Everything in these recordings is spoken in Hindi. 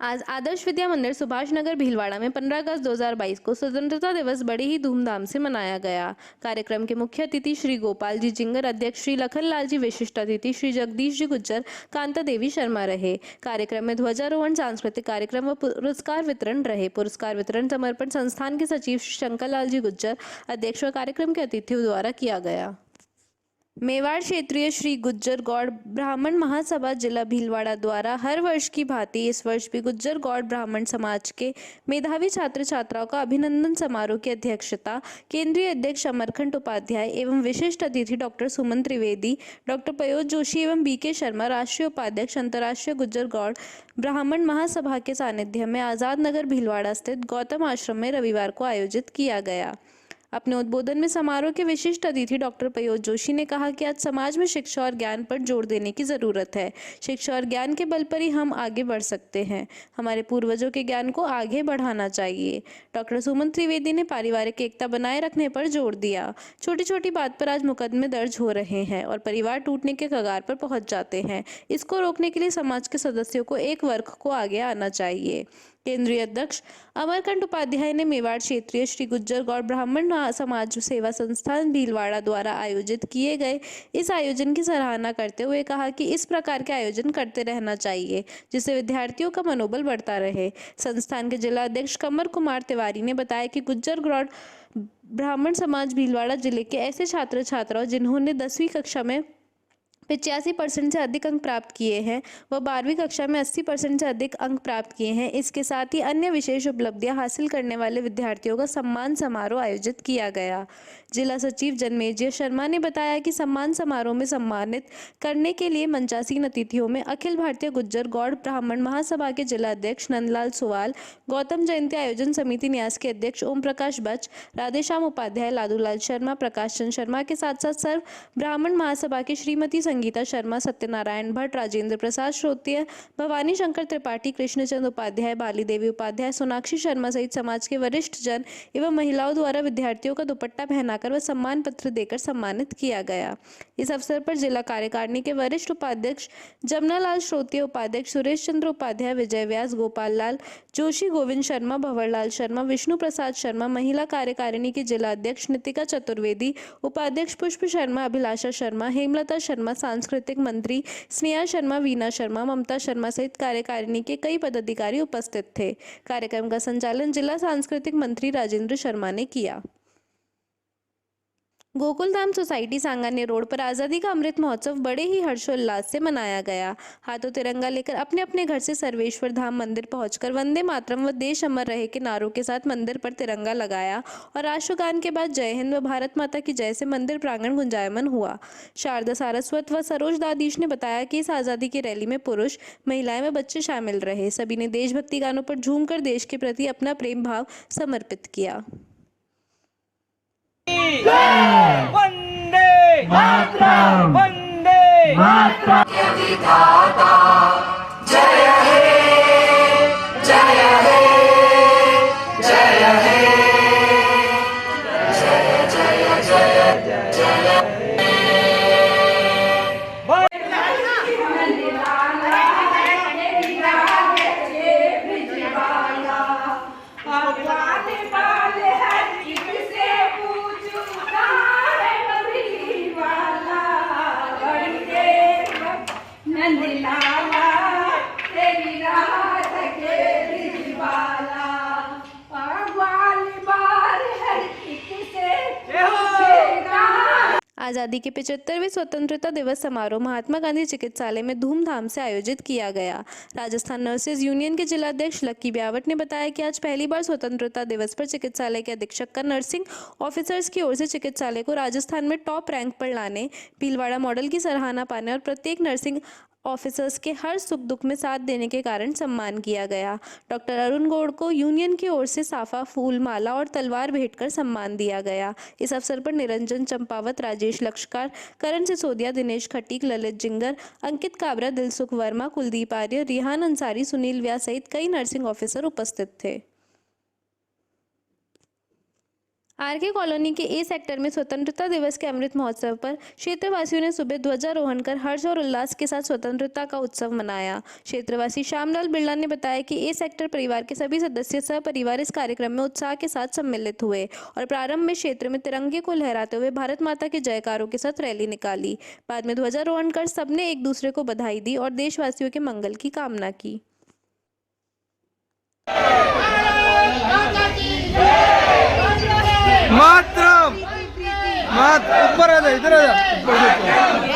आज आदर्श विद्या मंदिर सुभाष नगर भीलवाड़ा में 15 अगस्त 2022 को स्वतंत्रता दिवस बड़े ही धूमधाम से मनाया गया। कार्यक्रम के मुख्य अतिथि श्री गोपाल जी जिंगर, अध्यक्ष श्री लखनलाल जी, विशिष्ट अतिथि श्री जगदीश जी गुज्जर, कांता देवी शर्मा रहे। कार्यक्रम में ध्वजारोहण, सांस्कृतिक कार्यक्रम व पुरस्कार वितरण रहे। पुरस्कार वितरण समर्पण संस्थान के सचिव श्री शंकर लाल जी गुज्जर, अध्यक्ष व कार्यक्रम के अतिथियों द्वारा किया गया। मेवाड़ क्षेत्रीय श्री गुज्जर गौड़ ब्राह्मण महासभा जिला भीलवाड़ा द्वारा हर वर्ष की भांति इस वर्ष भी गुज्जर गौड़ ब्राह्मण समाज के मेधावी छात्र छात्राओं का अभिनंदन समारोह की अध्यक्षता केंद्रीय अध्यक्ष अमरखंड उपाध्याय एवं विशिष्ट अतिथि डॉक्टर सुमन त्रिवेदी, डॉक्टर पयोज जोशी एवं बीके शर्मा, राष्ट्रीय उपाध्यक्ष अंतर्राष्ट्रीय गुज्जर गौड़ ब्राह्मण महासभा के सानिध्य में आजाद नगर भीलवाड़ा स्थित गौतम आश्रम में रविवार को आयोजित किया गया। अपने उद्बोधन में समारोह के विशिष्ट अतिथि डॉक्टर पयोज जोशी ने कहा कि आज समाज में शिक्षा और ज्ञान पर जोर देने की जरूरत है। शिक्षा और ज्ञान के बल पर ही हम आगे बढ़ सकते हैं। हमारे पूर्वजों के ज्ञान को आगे बढ़ाना चाहिए। डॉक्टर सुमन त्रिवेदी ने पारिवारिक एकता बनाए रखने पर जोर दिया। छोटी छोटी बात पर आज मुकदमे दर्ज हो रहे हैं और परिवार टूटने के कगार पर पहुंच जाते हैं। इसको रोकने के लिए समाज के सदस्यों को एक वर्ग को आगे आना चाहिए। केंद्रीय अध्यक्ष अमरखंड उपाध्याय ने मेवाड़ क्षेत्रीय श्री गुज्जर गौड़ ब्राह्मण समाज सेवा संस्थान भीलवाड़ा द्वारा आयोजित किए गए इस आयोजन की सराहना करते हुए कहा कि इस प्रकार के आयोजन करते रहना चाहिए, जिससे विद्यार्थियों का मनोबल बढ़ता रहे। संस्थान के जिला अध्यक्ष कमर कुमार तिवारी ने बताया कि गुज्जर गौड़ ब्राह्मण समाज भीलवाड़ा जिले के ऐसे छात्र छात्राओं जिन्होंने 10वीं कक्षा में 85% से अधिक अंक प्राप्त किए हैं व 12वीं कक्षा में 80% से अधिक अंक प्राप्त किए हैं। इसके साथ ही अन्य विशेष उपलब्धियां हासिल करने वाले विद्यार्थियों का सम्मान समारोह आयोजित किया गया। जिला सचिव जन्मेजय शर्मा ने बताया कि सम्मान समारोह में सम्मानित करने के लिए मंचासीन अतिथियों में अखिल भारतीय गुज्जर गौड़ ब्राह्मण महासभा के जिला अध्यक्ष नंदलाल सुवाल, गौतम जयंती आयोजन समिति न्यास के अध्यक्ष ओम प्रकाश बच, राधेश्याम उपाध्याय, लादूलाल शर्मा, प्रकाश चंद शर्मा के साथ साथ सर्व ब्राह्मण महासभा की श्रीमती संगीता शर्मा, सत्यनारायण भट्ट, राजेंद्र प्रसाद श्रोत्रिय, भवानी शंकर त्रिपाठी, कृष्णचंद उपाध्याय, बाली देवी उपाध्याय, सोनाक्षी शर्मा सहित समाज के वरिष्ठ जन एवं महिलाओं द्वारा विद्यार्थियों का दुपट्टा पहनाकर व सम्मान पत्र देकर सम्मानित किया गया। इस अवसर पर जिला कार्यकारिणी के वरिष्ठ उपाध्यक्ष जमनालाल श्रोत्रिय, उपाध्यक्ष सुरेश चंद्र उपाध्याय, विजय व्यास, गोपाल लाल जोशी, गोविंद शर्मा, भंवरलाल शर्मा, विष्णु प्रसाद शर्मा, महिला कार्यकारिणी की जिला अध्यक्ष नितिका चतुर्वेदी, उपाध्यक्ष पुष्प शर्मा, अभिलाषा शर्मा, हेमलता शर्मा, सांस्कृतिक मंत्री स्नेहा शर्मा, वीना शर्मा, ममता शर्मा सहित कार्यकारिणी के कई पदाधिकारी उपस्थित थे। कार्यक्रम का संचालन जिला सांस्कृतिक मंत्री राजेंद्र शर्मा ने किया। गोकुलधाम सोसाइटी सांगानेर रोड पर आज़ादी का अमृत महोत्सव बड़े ही हर्षोल्लास से मनाया गया। हाथों तिरंगा लेकर अपने अपने घर से सर्वेश्वर धाम मंदिर पहुंचकर वंदे मातरम व देश अमर रहे के नारों के साथ मंदिर पर तिरंगा लगाया और राष्ट्रगान के बाद जय हिंद व भारत माता की जय से मंदिर प्रांगण गुंजायमान हुआ। शारदा सारस्वत व सरोज दादीश ने बताया कि इस आज़ादी की रैली में पुरुष, महिलाएं व बच्चे शामिल रहे। सभी ने देशभक्ति गानों पर झूमकर देश के प्रति अपना प्रेम भाव समर्पित किया। वंदे मातरम, वंदे मातरम। विधाता जय हे, जय हे, जय हे, जय जय जय जय आज़ादी के 75वें स्वतंत्रता दिवस समारोह महात्मा गांधी चिकित्सालय में धूमधाम से आयोजित किया गया। राजस्थान नर्सेज यूनियन के जिलाध्यक्ष लक्की ब्यावट ने बताया कि आज पहली बार स्वतंत्रता दिवस पर चिकित्सालय के अधीक्षक का नर्सिंग ऑफिसर्स की ओर से चिकित्सालय को राजस्थान में टॉप रैंक पर लाने, भीलवाड़ा मॉडल की सराहना पाने और प्रत्येक नर्सिंग ऑफिसर्स के हर सुख दुख में साथ देने के कारण सम्मान किया गया। डॉक्टर अरुण गौड़ को यूनियन की ओर से साफा, फूल माला और तलवार भेंट कर सम्मान दिया गया। इस अवसर पर निरंजन चंपावत, राजेश लक्ष्कार, करण सिसोदिया, दिनेश खटीक, ललित जिंगर, अंकित काबरा, दिलसुख वर्मा, कुलदीप आर्य, रिहान अंसारी, सुनील व्यास सहित कई नर्सिंग ऑफिसर उपस्थित थे। आरके कॉलोनी के ए सेक्टर में स्वतंत्रता दिवस के अमृत महोत्सव पर क्षेत्रवासियों ने सुबह ध्वजारोहण कर हर्ष और उल्लास के साथ स्वतंत्रता का उत्सव मनाया। क्षेत्रवासी श्यामलाल बिरला ने बताया कि ए सेक्टर परिवार के सभी सदस्य सपरिवार इस कार्यक्रम में उत्साह के साथ सम्मिलित हुए और प्रारंभ में क्षेत्र में तिरंगे को लहराते हुए भारत माता के जयकारों के साथ रैली निकाली। बाद में ध्वजारोहण कर सबने एक दूसरे को बधाई दी और देशवासियों के मंगल की कामना की। मातरम मात ऊपर आ जा, इधर आ जा।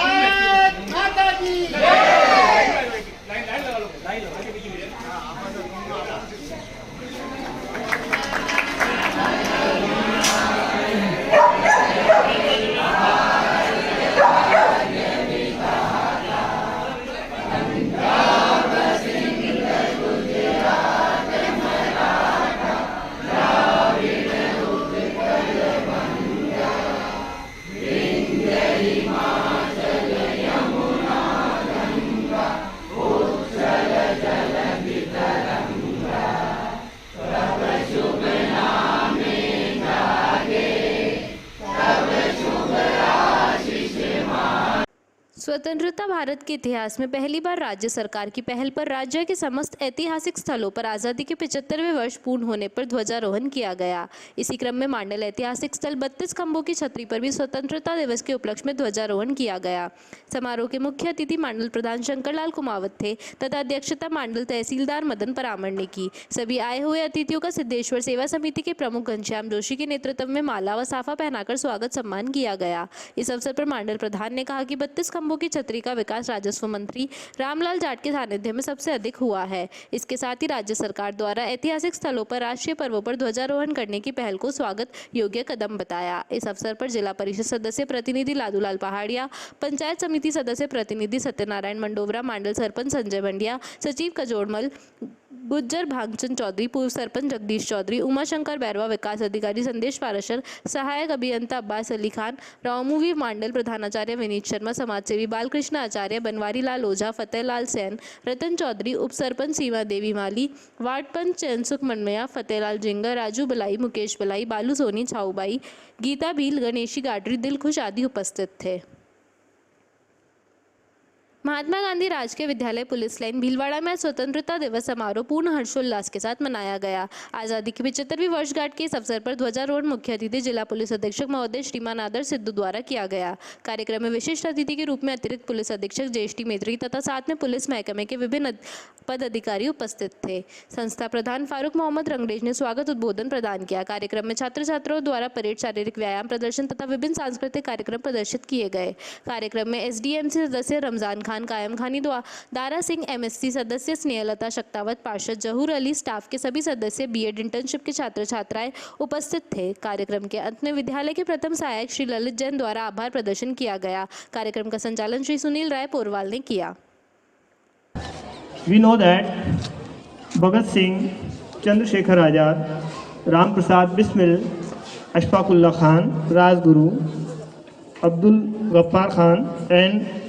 स्वतंत्रता भारत के इतिहास में पहली बार राज्य सरकार की पहल पर राज्य के समस्त ऐतिहासिक स्थलों पर आज़ादी के 75वें वर्ष पूर्ण होने पर ध्वजारोहण किया गया। इसी क्रम में मांडल ऐतिहासिक स्थल 32 खंभों की छतरी पर भी स्वतंत्रता दिवस के उपलक्ष्य में ध्वजारोहण किया गया। समारोह के मुख्य अतिथि मांडल प्रधान शंकरलाल कुमावत थे तथा अध्यक्षता मांडल तहसीलदार मदन परामर ने की। सभी आए हुए अतिथियों का सिद्धेश्वर सेवा समिति के प्रमुख घनश्याम जोशी के नेतृत्व में माला व साफा पहनाकर स्वागत सम्मान किया गया। इस अवसर पर मांडल प्रधान ने कहा कि 32 खंभों की छतरी का विकास राजस्व मंत्री रामलाल जाट के सानिध्य में सबसे अधिक हुआ है। इसके साथ ही राज्य सरकार द्वारा ऐतिहासिक स्थलों पर राष्ट्रीय पर्वों पर ध्वजारोहण करने की पहल को स्वागत योग्य कदम बताया। इस अवसर पर जिला परिषद सदस्य प्रतिनिधि लादूलाल पहाड़िया, पंचायत समिति सदस्य प्रतिनिधि सत्यनारायण मंडोवरा, मांडल सरपंच संजय बंडिया, सचिव कजोड़मल, गुज्जर भागचंद चौधरी, पूर्व सरपंच जगदीश चौधरी, उमाशंकर बैरवा, विकास अधिकारी संदेश पाराशर, सहायक अभियंता अब्बास अली खान, रामूवी मांडल प्रधानाचार्य विनीत शर्मा, समाजसेवी बालकृष्ण आचार्य, बनवारी लाल ओझा, फतेहलाल सैन, रतन चौधरी, उप सरपंच सीमा देवी माली, वार्ड पंच चैनसुख मनमया, फतेहलाल जिंगर, राजू बलाई, मुकेश बलाई, बालू सोनी, छाऊबाई, गीता भील, गणेशी गाडरी, दिलखुश आदि उपस्थित थे। महात्मा गांधी राजकीय विद्यालय पुलिस लाइन भीलवाड़ा में स्वतंत्रता दिवस समारोह पूर्ण हर्षोल्लास के साथ मनाया गया। आज़ादी की 75वीं वर्षगांठ के इस अवसर पर ध्वजारोहण मुख्य अतिथि जिला पुलिस अधीक्षक महोदय श्रीमान आदर सिद्धू द्वारा किया गया। कार्यक्रम में विशिष्ट अतिथि के रूप में अतिरिक्त पुलिस अधीक्षक जेएसटी मेत्री तथा साथ में पुलिस महकमे के विभिन्न पद अधिकारी उपस्थित थे। संस्था प्रधान फारूक मोहम्मद रंगरेज ने स्वागत उद्बोधन प्रदान किया। कार्यक्रम में छात्र छात्राओं द्वारा परेड, शारीरिक व्यायाम प्रदर्शन तथा विभिन्न सांस्कृतिक कार्यक्रम प्रदर्शित किए गए। कार्यक्रम में एसडीएमसी सदस्य रमजान खान, कायम खानी, दारा सिंह, एमएससी सदस्य स्नेहलता शक्तावत, पार्षद जहूर अली, स्टाफ के सभी सदस्य, बीएड इंटर्नशिप के छात्र छात्राएं उपस्थित थे। कार्यक्रम के अंत में विद्यालय के प्रथम सहायक श्री ललित जैन द्वारा आभार प्रदर्शन किया गया। कार्यक्रम का संचालन श्री सुनील राय पोरवाल ने किया। We know that Bhagat Singh, Chandrasekhar Azad, Ram Prasad Bismil, Ashfaqullah Khan, Rajguru, Abdul Ghaffar Khan and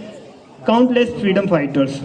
countless freedom fighters.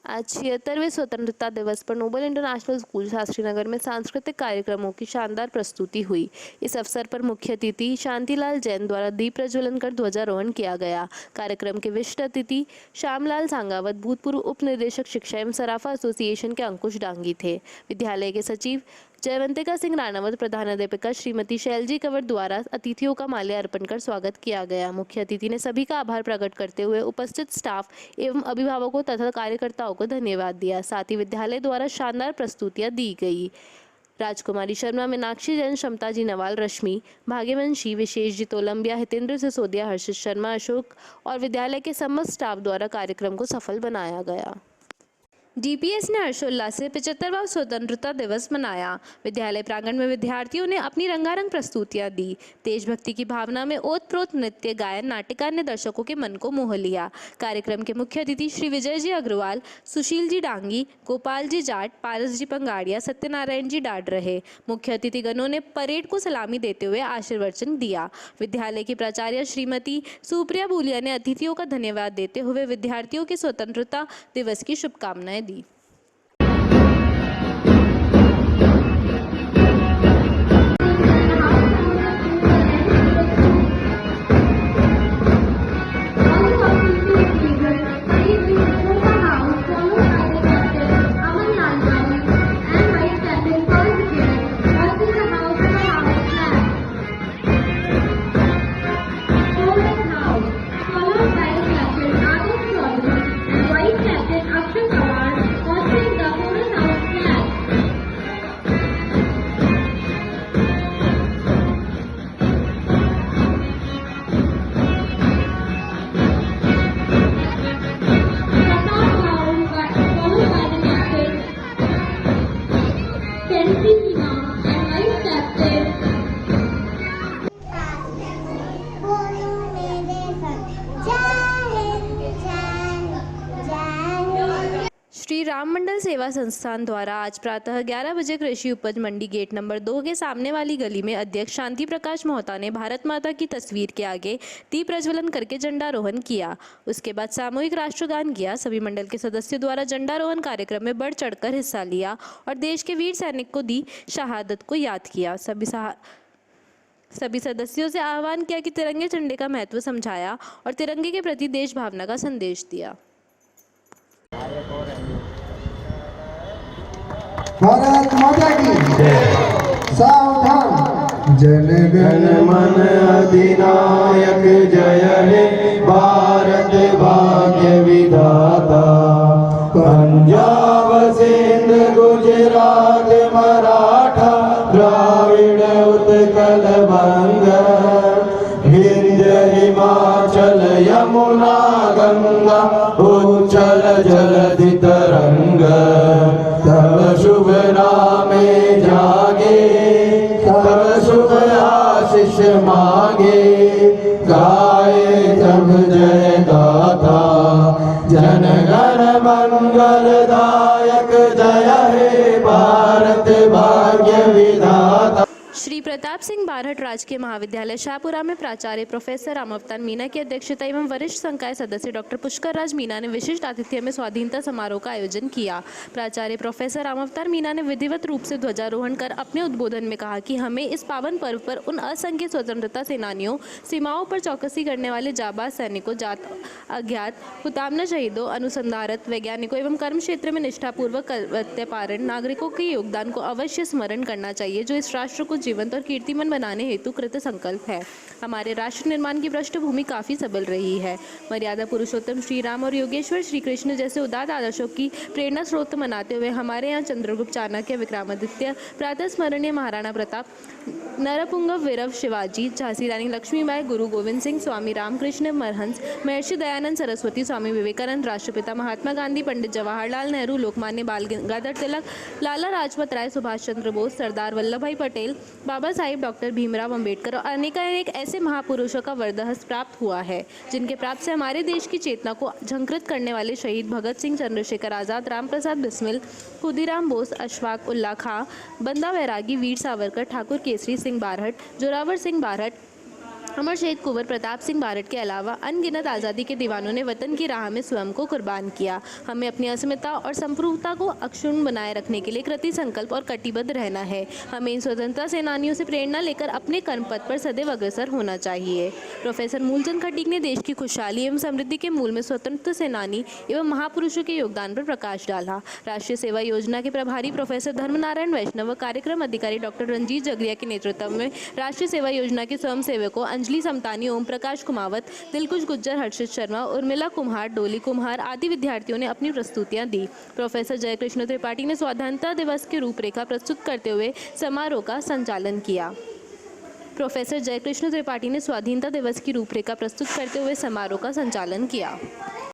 आज 76वें स्वतंत्रता दिवस पर नोबल इंटरनेशनल स्कूल शास्त्रीनगर में सांस्कृतिक कार्यक्रमों की शानदार प्रस्तुति हुई। इस अवसर पर मुख्य अतिथि शांतिलाल जैन द्वारा दीप प्रज्वलन कर ध्वजारोहण किया गया। कार्यक्रम के विशिष्ट अतिथि श्यामलाल सांगावत, भूतपूर्व उप निदेशक शिक्षा एवं सराफा एसोसिएशन के अंकुश डांगी थे। विद्यालय के सचिव जयवंतिका सिंह राणावत, प्रधानाध्यापिका श्रीमती शैलजी कंवर द्वारा अतिथियों का माल्य अर्पण कर स्वागत किया गया। मुख्य अतिथि ने सभी का आभार प्रकट करते हुए उपस्थित स्टाफ एवं अभिभावकों तथा कार्यकर्ताओं को धन्यवाद दिया। साथ ही विद्यालय द्वारा शानदार प्रस्तुतियां दी गई। राजकुमारी शर्मा, मीनाक्षी जैन, क्षमता जी नवाल, रश्मि भाग्यवंशी, विशेष जी तोलंबिया, हितेंद्र सिसोदिया, हर्षित शर्मा, अशोक और विद्यालय के समस्त स्टाफ द्वारा कार्यक्रम को सफल बनाया गया। डीपीएस ने हर्षोल्लास से 75वां स्वतंत्रता दिवस मनाया। विद्यालय प्रांगण में विद्यार्थियों ने अपनी रंगारंग प्रस्तुतियां दी। देशभक्ति की भावना में ओतप्रोत नृत्य, गायन, नाटिका ने दर्शकों के मन को मोह लिया। कार्यक्रम के मुख्य अतिथि श्री विजय जी अग्रवाल, सुशील जी डांगी, गोपाल जी जाट, पारस जी पंगाड़िया, सत्यनारायण जी डाड रहे। मुख्य अतिथिगणों ने परेड को सलामी देते हुए आशीर्वचन दिया। विद्यालय की प्राचार्य श्रीमती सुप्रिया बूलिया ने अतिथियों का धन्यवाद देते हुए विद्यार्थियों के स्वतंत्रता दिवस की शुभकामनाएं दी। श्री राम मंडल सेवा संस्थान द्वारा आज प्रातः 11 बजे कृषि उपज मंडी गेट नंबर 2 के सामने वाली गली में अध्यक्ष शांति प्रकाश मोहता ने भारत माता की तस्वीर के आगे दीप प्रज्वलन करके झंडारोहण किया। उसके बाद सामूहिक राष्ट्रगान किया। सभी मंडल के सदस्यों द्वारा झंडारोहण कार्यक्रम में बढ़ चढ़कर हिस्सा लिया और देश के वीर सैनिक को दी शहादत को याद किया। सभी सदस्यों से आह्वान किया कि तिरंगे झंडे का महत्व समझाया और तिरंगे के प्रति देश भावना का संदेश दिया। भारत माता की सावधान। जन गण मन अधिनायक जय हे भारत भाग्य विधाता। पंजाब सिंध गुजरात मराठा द्राविड़ उत्कल बंग। विंध्य हिमाचल यमुना गंगा उच्चल जलधि तरंग। तब शुभ नामे जागे तब शुभ आशीष मांगे। गाए जब जय गाथा जन गण मंगलदायक जय हे भारत भाग्य विधाता। श्री प्रताप सिंह बारहट राजकीय महाविद्यालय शाहपुरा में प्राचार्य प्रोफेसर राम अवतार मीना की अध्यक्षता एवं वरिष्ठ संकाय सदस्य डॉक्टर पुष्कर राज मीना ने विशिष्ट आतिथ्य में स्वाधीनता समारोह का आयोजन किया। प्राचार्य प्रोफेसर राम अवतार मीना ने विधिवत रूप से ध्वजारोहण कर अपने उद्बोधन में कहा कि हमें इस पावन पर्व पर उन असंख्य स्वतंत्रता सेनानियों, सीमाओं पर चौकसी करने वाले जाबाज सैनिकों, जात अज्ञात हुतात्मा शहीदों, अनुसंधारक वैज्ञानिकों एवं कर्म क्षेत्र में निष्ठापूर्वक कर्तव्यपरायण नागरिकों के योगदान को अवश्य स्मरण करना चाहिए, जो इस राष्ट्र को जीवंत और कीर्तिमान बनाने हेतु कृत संकल्प है। हमारे राष्ट्र निर्माण की पृष्ठभूमि काफी सबल रही है। मर्यादा पुरुषोत्तम श्री राम और योगेश्वर श्री कृष्ण जैसे उदात्त आदर्शों की प्रेरणा स्रोत मनाते हुए हमारे यहाँ चंद्रगुप्त, चाणक्य, विक्रमादित्य, प्रातः स्मरणीय महाराणा प्रताप, नरपुंगव वीरव शिवाजी, झांसी रानी लक्ष्मीबाई, गुरु गोविंद सिंह, स्वामी रामकृष्ण परमहंस, महर्षि दयानंद सरस्वती, स्वामी विवेकानंद, राष्ट्रपिता महात्मा गांधी, पंडित जवाहरलाल नेहरू, लोकमान्य बाल गंगाधर तिलक, लाला लाजपत राय, सुभाष चंद्र बोस, सरदार वल्लभ भाई पटेल, बाबा साहिब डॉक्टर भीमराव अंबेडकर और अनेक ऐसे महापुरुषों का वरदहस्त प्राप्त हुआ है, जिनके प्राप्त से हमारे देश की चेतना को झंकृत करने वाले शहीद भगत सिंह, चंद्रशेखर आजाद, राम प्रसाद बिस्मिल, खुदीराम बोस, अशफाक उल्ला खां, बंदा बैरागी, वीर सावरकर, ठाकुर केसरी सिंह बारहट, जोरावर सिंह बारहट, अमर शहीद कुंवर प्रताप सिंह बारहट के अलावा अनगिनत आज़ादी के दीवानों ने वतन की राह में स्वयं को कुर्बान किया। हमें अपनी अस्मिता और संप्रभुता को अक्षुण्ण बनाए रखने के लिए कृति संकल्प और कटिबद्ध रहना है। हमें इन स्वतंत्रता सेनानियों से प्रेरणा लेकर अपने कर्मपथ पर सदैव अग्रसर होना चाहिए। प्रोफेसर मूलचंद खटीक ने देश की खुशहाली एवं समृद्धि के मूल में स्वतंत्रता सेनानी एवं महापुरुषों के योगदान पर प्रकाश डाला। राष्ट्रीय सेवा योजना के प्रभारी प्रोफेसर धर्मनारायण वैष्णव व कार्यक्रम अधिकारी डॉक्टर रंजीत जगरिया के नेतृत्व में राष्ट्रीय सेवा योजना के स्वयंसेवकों अंजलि समतानी, ओम प्रकाश कुमावत, दिलकुश गुज्जर, हर्षित शर्मा, उर्मिला कुम्हार, डोली कुम्हार आदि विद्यार्थियों ने अपनी प्रस्तुतियां दी। प्रोफेसर जयकृष्ण त्रिपाठी ने स्वाधीनता दिवस की रूपरेखा प्रस्तुत करते हुए समारोह का संचालन किया। प्रोफेसर जयकृष्ण त्रिपाठी ने स्वाधीनता दिवस की रूपरेखा प्रस्तुत करते हुए समारोह का संचालन किया।